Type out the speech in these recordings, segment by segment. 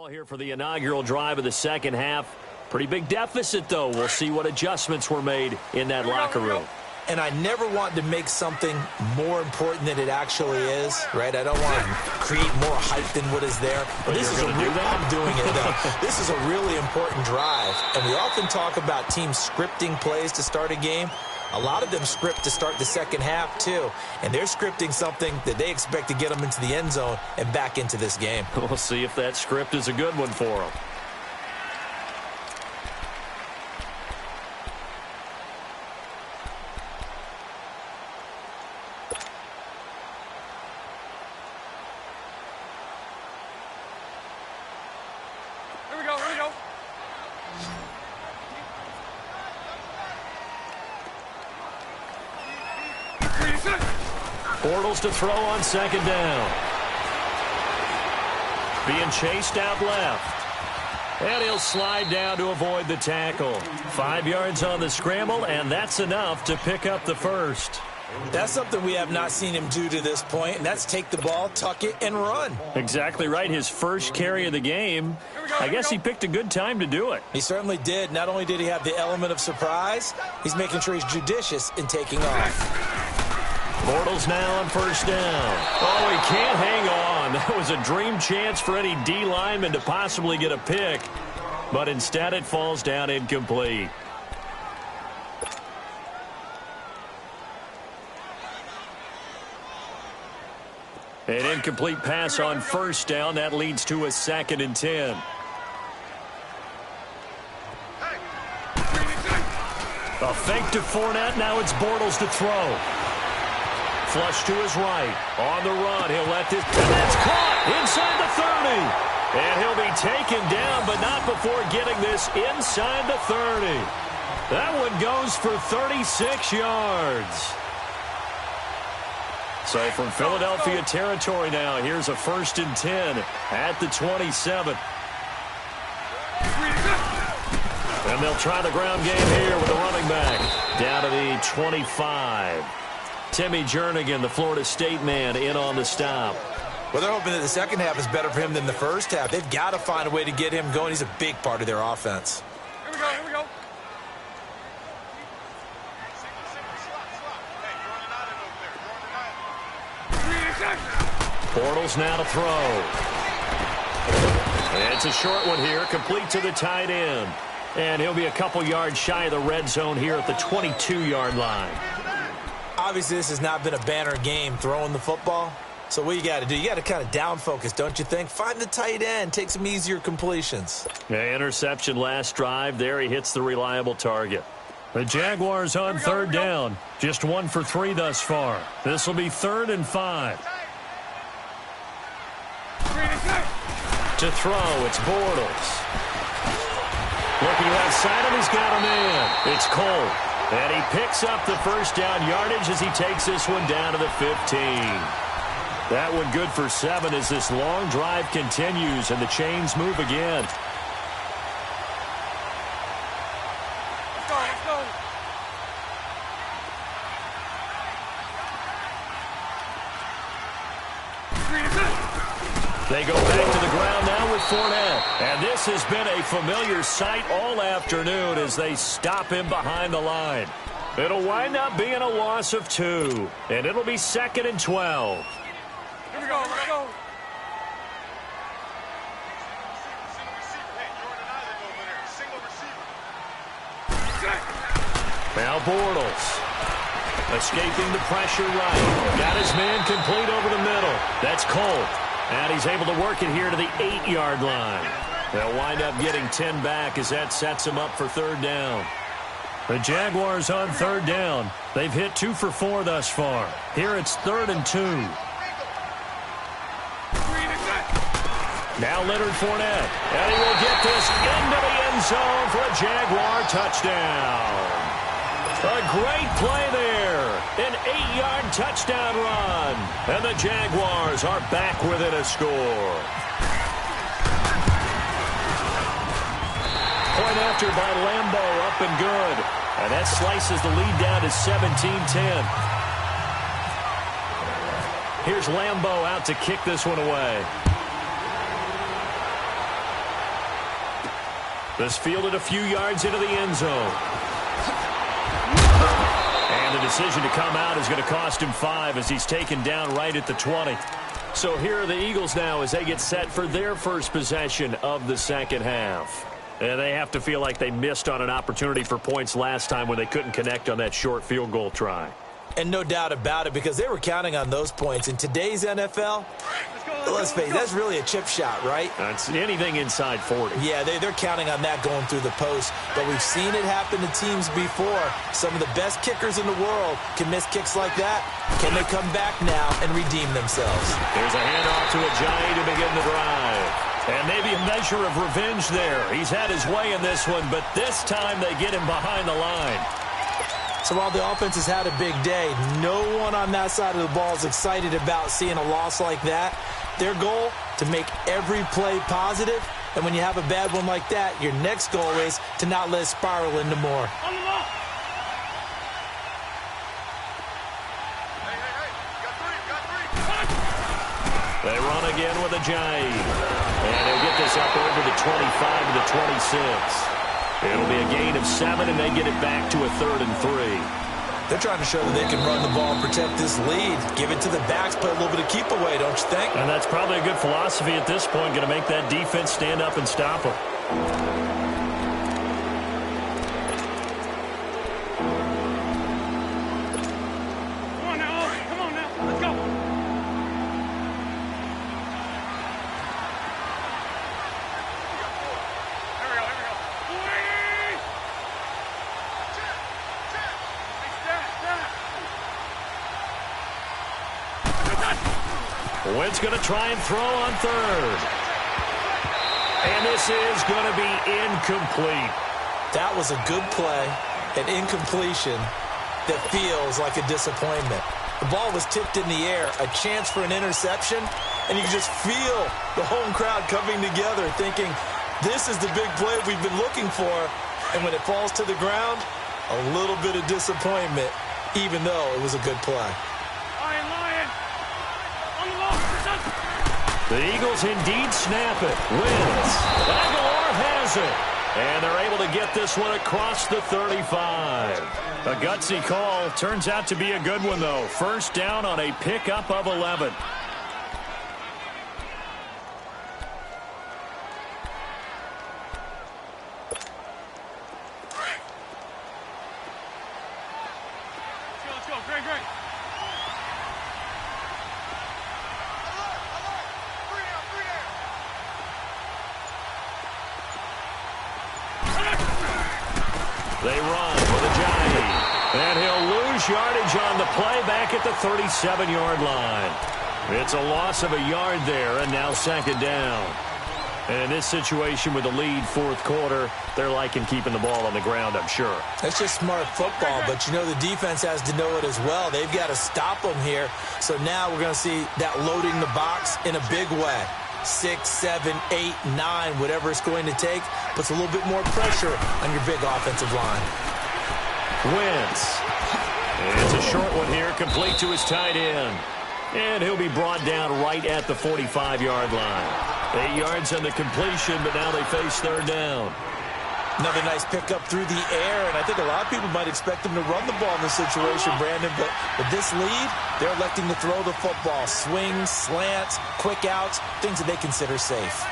Here for the inaugural drive of the second half. Pretty big deficit, though. We'll see what adjustments were made in that locker room. And I never want to make something more important than it actually is, right? I don't want to create more hype than what is there. But this is I'm doing it, though. This is a really important drive. And we often talk about teams scripting plays to start a game. A lot of them script to start the second half, too. And they're scripting something that they expect to get them into the end zone and back into this game. We'll see if that script is a good one for them. Bortles to throw on second down. Being chased out left. And he'll slide down to avoid the tackle. 5 yards on the scramble, and that's enough to pick up the first. That's something we have not seen him do to this point, and that's take the ball, tuck it, and run. Exactly right. His first carry of the game. I guess he picked a good time to do it. He certainly did. Not only did he have the element of surprise, he's making sure he's judicious in taking off. Bortles now on first down. Oh, he can't hang on. That was a dream chance for any D lineman to possibly get a pick, but instead it falls down incomplete. An incomplete pass on first down. That leads to a 2nd and 10. A fake to Fournette. Now it's Bortles to throw. Flush to his right. On the run. He'll let this. And that's caught inside the 30. And he'll be taken down, but not before getting this inside the 30. That one goes for 36 yards. So from Philadelphia territory now, here's a 1st and 10 at the 27. And they'll try the ground game here with the running back. Down to the 25. Timmy Jernigan, the Florida State man, in on the stop. Well, they're hoping that the second half is better for him than the first half. They've got to find a way to get him going. He's a big part of their offense. Here we go, here we go. Bortles now to throw. It's a short one here, complete to the tight end. And he'll be a couple yards shy of the red zone here at the 22-yard line. Obviously, this has not been a banner game throwing the football. So what you got to do, you got to kind of down focus, don't you think? Find the tight end, take some easier completions. Yeah, interception last drive. There he hits the reliable target. The Jaguars on third down. Just 1 for 3 thus far. This will be 3rd and 5. To throw, it's Bortles. Looking outside him, he's got a man. It's Cole. And he picks up the first down yardage as he takes this one down to the 15. That one good for 7 as this long drive continues and the chains move again. Let's go. They go back to the ground now with Fournette. And this has been a familiar sight all afternoon as they stop him behind the line. It'll wind up being a loss of 2. And it'll be 2nd and 12. Here we go, let's go. Now Bortles. Escaping the pressure right. Got his man complete over the middle. That's Cole. And he's able to work it here to the 8-yard line. They'll wind up getting 10 back as that sets him up for 3rd down. The Jaguars on 3rd down. They've hit 2 for 4 thus far. Here it's 3rd and 2. Now Leonard Fournette. And he will get this into the end zone for a Jaguar touchdown. A great play there. An 8-yard touchdown run. And the Jaguars are back within a score. Point after by Lambo, up and good. And that slices the lead down to 17-10. Here's Lambo out to kick this one away. This fielded a few yards into the end zone. And the decision to come out is going to cost him 5 as he's taken down right at the 20. So here are the Eagles now as they get set for their first possession of the second half. And they have to feel like they missed on an opportunity for points last time when they couldn't connect on that short field goal try. And no doubt about it, because they were counting on those points. In today's NFL, let's face it, that's really a chip shot, right? That's anything inside 40. Yeah, they're counting on that going through the post. But we've seen it happen to teams before. Some of the best kickers in the world can miss kicks like that. Can they come back now and redeem themselves? There's a handoff to Ajayi to begin the drive. And maybe a measure of revenge there. He's had his way in this one, but this time they get him behind the line. So while the offense has had a big day, no one on that side of the ball is excited about seeing a loss like that. Their goal, to make every play positive. And when you have a bad one like that, your next goal is to not let it spiral into more. They run again with Ajayi. And they'll get this up over the 25 to the 26. It'll be a gain of 7, and they get it back to a 3rd and 3. They're trying to show that they can run the ball and protect this lead. Give it to the backs, play a little bit of keep away, don't you think? And that's probably a good philosophy at this point, going to make that defense stand up and stop them. Come on now, let's go. Wentz going to try and throw on 3rd. And this is going to be incomplete. That was a good play, an incompletion that feels like a disappointment. The ball was tipped in the air, a chance for an interception, and you can just feel the home crowd coming together thinking, this is the big play we've been looking for. And when it falls to the ground, a little bit of disappointment, even though it was a good play. The Eagles indeed snap it. Wins. Aguilar has it. And they're able to get this one across the 35. A gutsy call. Turns out to be a good one, though. First down on a pickup of 11. Let's go. Great. They run with Ajayi. And he'll lose yardage on the play back at the 37-yard line. It's a loss of a yard there, and now 2nd down. And in this situation with the lead 4th quarter, they're liking keeping the ball on the ground, I'm sure. That's just smart football, but you know the defense has to know it as well. They've got to stop them here. So now we're going to see that loading the box in a big way. 6, 7, 8, 9, whatever it's going to take, puts a little bit more pressure on your big offensive line. Wentz. And it's a short one here, complete to his tight end. And he'll be brought down right at the 45-yard line. 8 yards on the completion, but now they face 3rd down. Another nice pickup through the air, and I think a lot of people might expect them to run the ball in this situation, Brandon, but with this lead, they're electing to throw the football. Swings, slants, quick outs, things that they consider safe.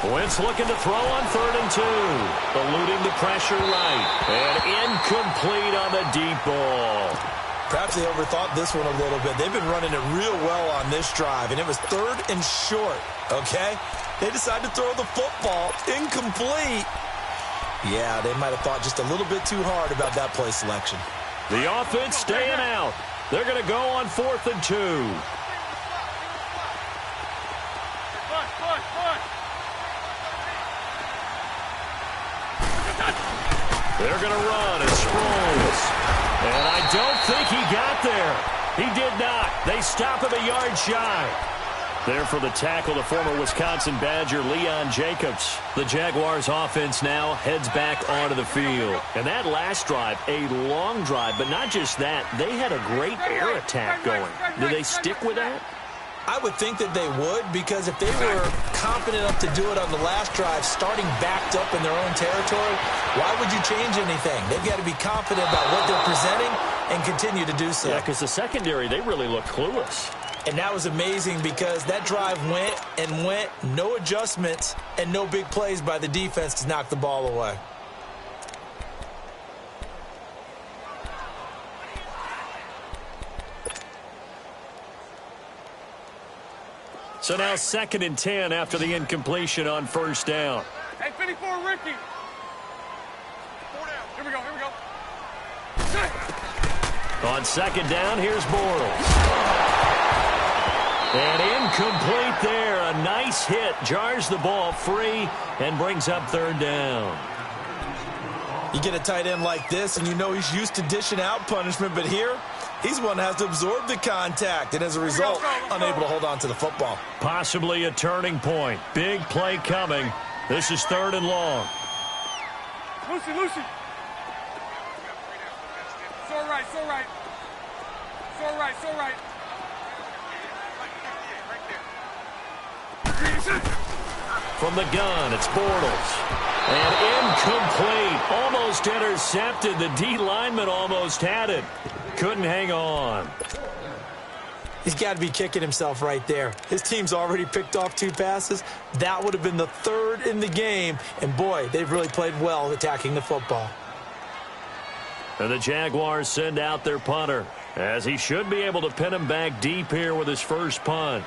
Wentz looking to throw on 3rd and 2. Eluding the pressure right. And incomplete on the deep ball. Perhaps they overthought this one a little bit. They've been running it real well on this drive, and it was 3rd and short, okay? They decided to throw the football incomplete. Yeah, they might have thought just a little bit too hard about that play selection. The offense staying out. They're going to go on 4th and 2. They're going to run as Sproles. And I don't think he got there. He did not. They stop him a yard shy. There for the tackle, the former Wisconsin Badger, Leon Jacobs. The Jaguars offense now heads back onto the field. And that last drive, a long drive, but not just that. They had a great air attack going. Do they stick with that? I would think that they would, because if they were confident enough to do it on the last drive, starting backed up in their own territory, why would you change anything? They've got to be confident about what they're presenting and continue to do so. Yeah, because the secondary, they really look clueless. And that was amazing because that drive went and went, no adjustments and no big plays by the defense to knock the ball away. So now 2nd and 10 after the incompletion on first down. Hey, 54, Ricky. 4 down. Here we go, here we go. On 2nd down, here's Bortles. And incomplete there. A nice hit. Jars the ball free and brings up 3rd down. You get a tight end like this, and you know he's used to dishing out punishment, but here, he's one that has to absorb the contact, and as a result, unable to hold on to the football. Possibly a turning point. Big play coming. This is 3rd and long. Lucy. So right. From the gun, it's Bortles. And incomplete. Almost intercepted. The D lineman almost had it. Couldn't hang on. He's got to be kicking himself right there. His team's already picked off 2 passes. That would have been the 3rd in the game. And, boy, they've really played well attacking the football. And the Jaguars send out their punter, as he should be able to pin him back deep here with his first punt.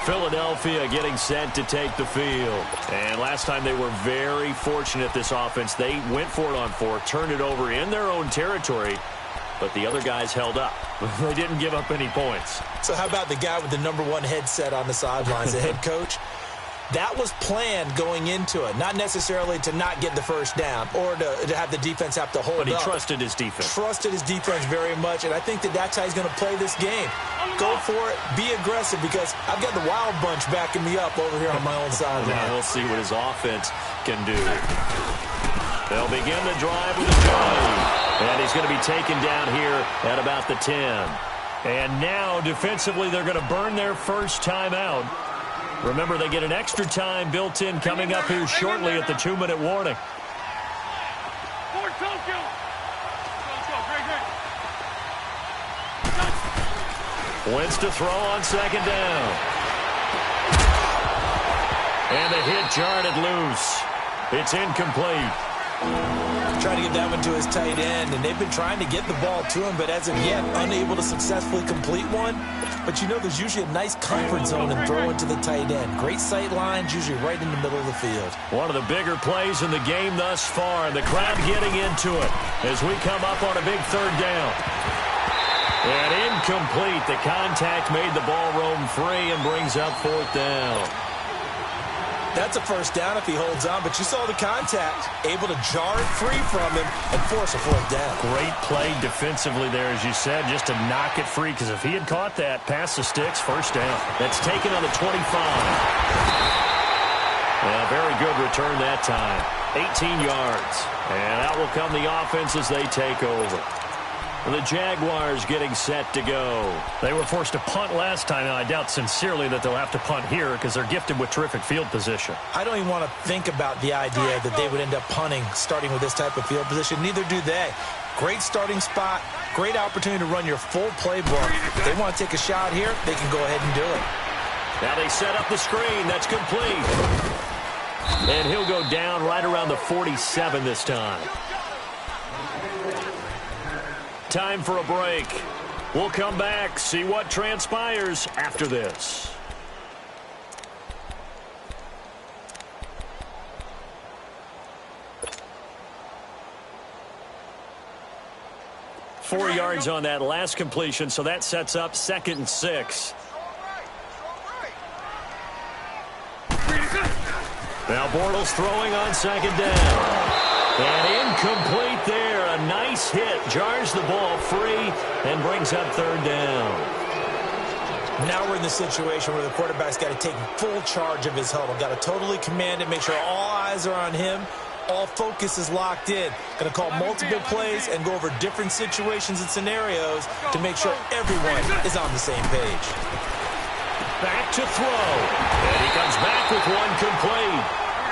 Philadelphia getting set to take the field. And last time they were very fortunate, this offense. They went for it on 4, turned it over in their own territory, but the other guys held up. They didn't give up any points. So how about the guy with the #1 headset on the sidelines, the head coach? That was planned going into it, not necessarily to not get the first down or to have the defense have to hold up. But he trusted his defense. Trusted his defense very much, and I think that that's how he's going to play this game. Go for it. Be aggressive, because I've got the wild bunch backing me up over here on my own sideline. Now we'll see what his offense can do. They'll begin the drive with a jump. And he's going to be taken down here at about the 10. And now, defensively, they're going to burn their first timeout. Remember, they get an extra time built in coming up here shortly at the 2-minute warning. Wentz to throw on 2nd down. And the hit jarred it loose. It's incomplete. Trying to get that one to his tight end, and they've been trying to get the ball to him, but as of yet, unable to successfully complete one. But you know, there's usually a nice comfort zone in throwing to the tight end. Great sight lines, usually right in the middle of the field. One of the bigger plays in the game thus far, and the crowd getting into it as we come up on a big 3rd down. And incomplete. The contact made the ball roam free and brings up 4th down. That's a first down if he holds on, but you saw the contact, able to jar it free from him and force a 4th down. Great play defensively there, as you said, just to knock it free, because if he had caught that, past the sticks, first down. That's taken on the 25. Yeah, very good return that time. 18 yards. And out will come the offense as they take over. The Jaguars getting set to go. They were forced to punt last time, and I doubt sincerely that they'll have to punt here because they're gifted with terrific field position. I don't even want to think about the idea that they would end up punting starting with this type of field position. Neither do they. Great starting spot, great opportunity to run your full playbook. If they want to take a shot here, they can go ahead and do it. Now they set up the screen. That's complete. And he'll go down right around the 47 this time. Time for a break. We'll come back, see what transpires after this. Four yards on that last completion, so that sets up 2nd and 6. Now Bortles throwing on second down. And incomplete there. A nice hit. Jars the ball free and brings up third down. Now we're in the situation where the quarterback's got to take full charge of his huddle. Got to totally command it, make sure all eyes are on him. All focus is locked in. Going to call multiple plays and go over different situations and scenarios to make sure everyone is on the same page. Back to throw. And he comes back with one complete.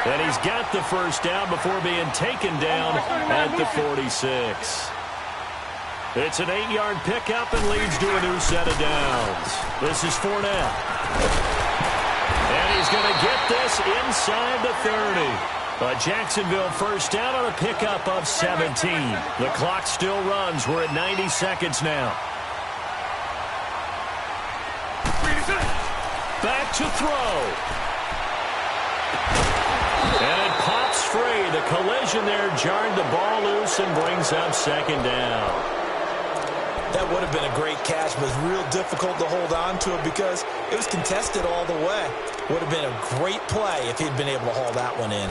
And he's got the first down before being taken down at the 46. It's an 8-yard pickup and leads to a new set of downs. This is Fournette. And he's going to get this inside the 30. A Jacksonville first down on a pickup of 17. The clock still runs. We're at 90 seconds now. Back to throw. And it pops free. The collision there jarred the ball loose and brings up second down. That would have been a great catch, but it was real difficult to hold on to it because it was contested all the way. Would have been a great play if he'd been able to haul that one in.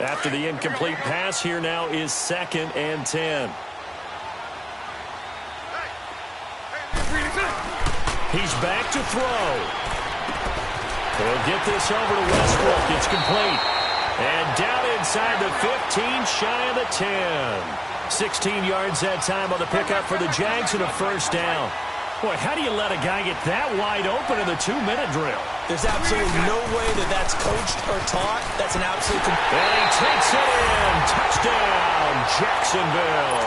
After the incomplete pass, here now is 2nd and 10. He's back to throw. He'll get this over to Westbrook. It's complete. And down inside the 15, shy of the 10. 16 yards that time on the pickup for the Jags and a first down. Boy, how do you let a guy get that wide open in the 2-minute drill? There's absolutely no way that that's coached or taught. That's an absolute... And he takes it in. Touchdown, Jacksonville.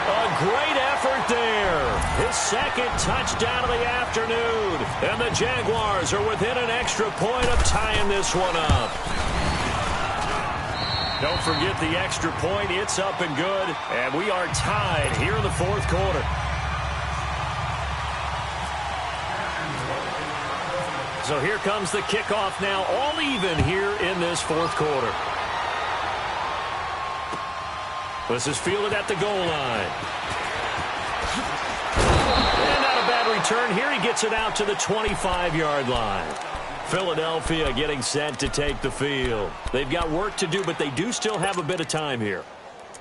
A great effort there. His second touchdown of the afternoon. And the Jaguars are within an extra point of tying this one up. Don't forget the extra point. It's up and good. And we are tied here in the fourth quarter. So here comes the kickoff now, all even here in this fourth quarter. This is fielded at the goal line. And not a bad return here. He gets it out to the 25-yard line. Philadelphia getting set to take the field. They've got work to do, but they do still have a bit of time here.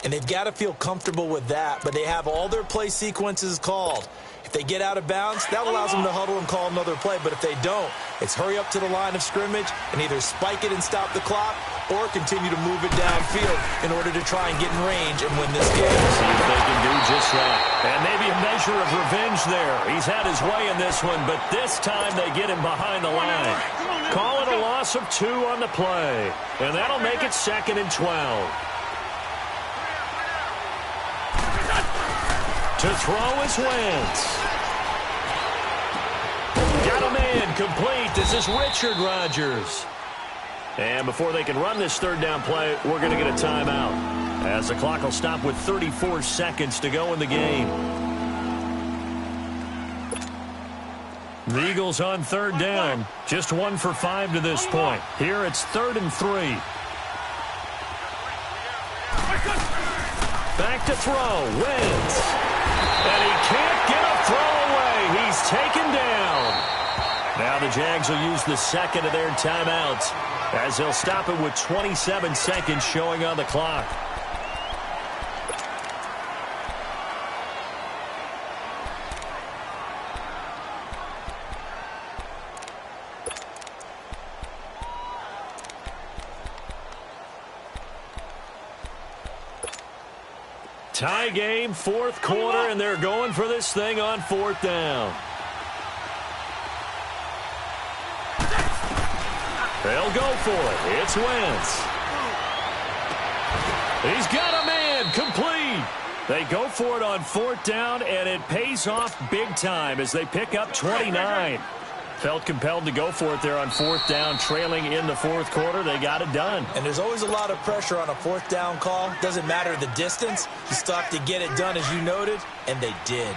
And they've got to feel comfortable with that, but they have all their play sequences called. If they get out of bounds, that allows them to huddle and call another play. But if they don't, it's hurry up to the line of scrimmage and either spike it and stop the clock or continue to move it downfield in order to try and get in range and win this game. See if they can do just that. And maybe a measure of revenge there. He's had his way in this one, but this time they get him behind the line. Call it a loss of 2 on the play. And that'll make it 2nd and 12. To throw is Wentz. Got a man complete. This is Richard Rodgers. And before they can run this third down play, we're going to get a timeout, as the clock will stop with 34 seconds to go in the game. The Eagles on third down. Just 1 for 5 to this point. Here it's 3rd and 3. Back to throw. Wentz. And he can't get a throw away. He's taken down. Now the Jags will use the second of their timeouts as they'll stop it with 27 seconds showing on the clock. Tie game, fourth quarter, and they're going for this thing on 4th down. They'll go for it. It's Wentz. He's got a man complete. They go for it on 4th down, and it pays off big time as they pick up 29. Felt compelled to go for it there on 4th down, trailing in the fourth quarter. They got it done. And there's always a lot of pressure on a 4th down call. Doesn't matter the distance. You still have to get it done, as you noted, and they did.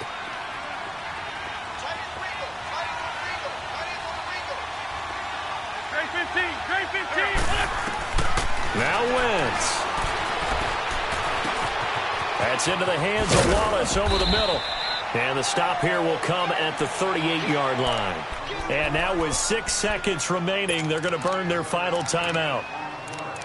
Now Wentz. That's into the hands of Wallace over the middle. And the stop here will come at the 38-yard line. And now with 6 seconds remaining, they're going to burn their final timeout.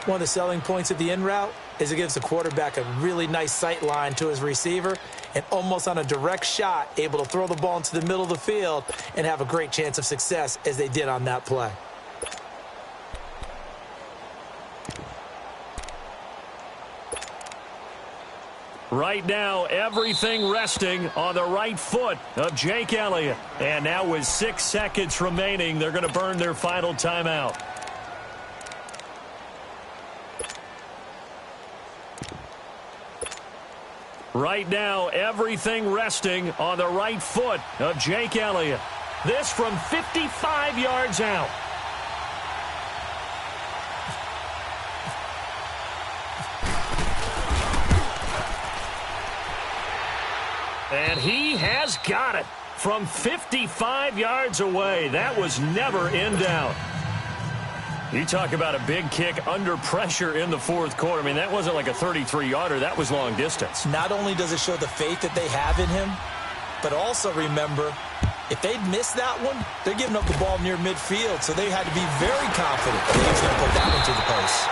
One of the selling points of the in route is it gives the quarterback a really nice sight line to his receiver and almost on a direct shot, able to throw the ball into the middle of the field and have a great chance of success as they did on that play. Right now, everything resting on the right foot of Jake Elliott. And now with 6 seconds remaining, they're going to burn their final timeout. Right now, everything resting on the right foot of Jake Elliott. This from 55 yards out. And he has got it from 55 yards away. That was never in doubt. You talk about a big kick under pressure in the fourth quarter. I mean, that wasn't like a 33-yarder. That was long distance. Not only does it show the faith that they have in him, but also remember, if they'd missed that one, they're giving up the ball near midfield, so they had to be very confident that he was going to put that one to the post.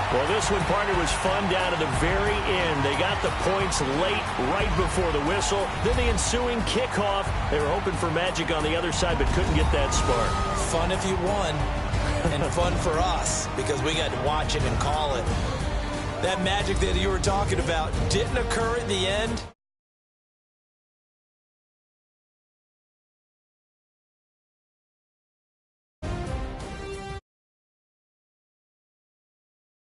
Well, this one, partner, was fun down to the very end. They got the points late, right before the whistle. Then the ensuing kickoff. They were hoping for magic on the other side, but couldn't get that spark. Fun if you won, and fun for us, because we got to watch it and call it. That magic that you were talking about didn't occur at the end.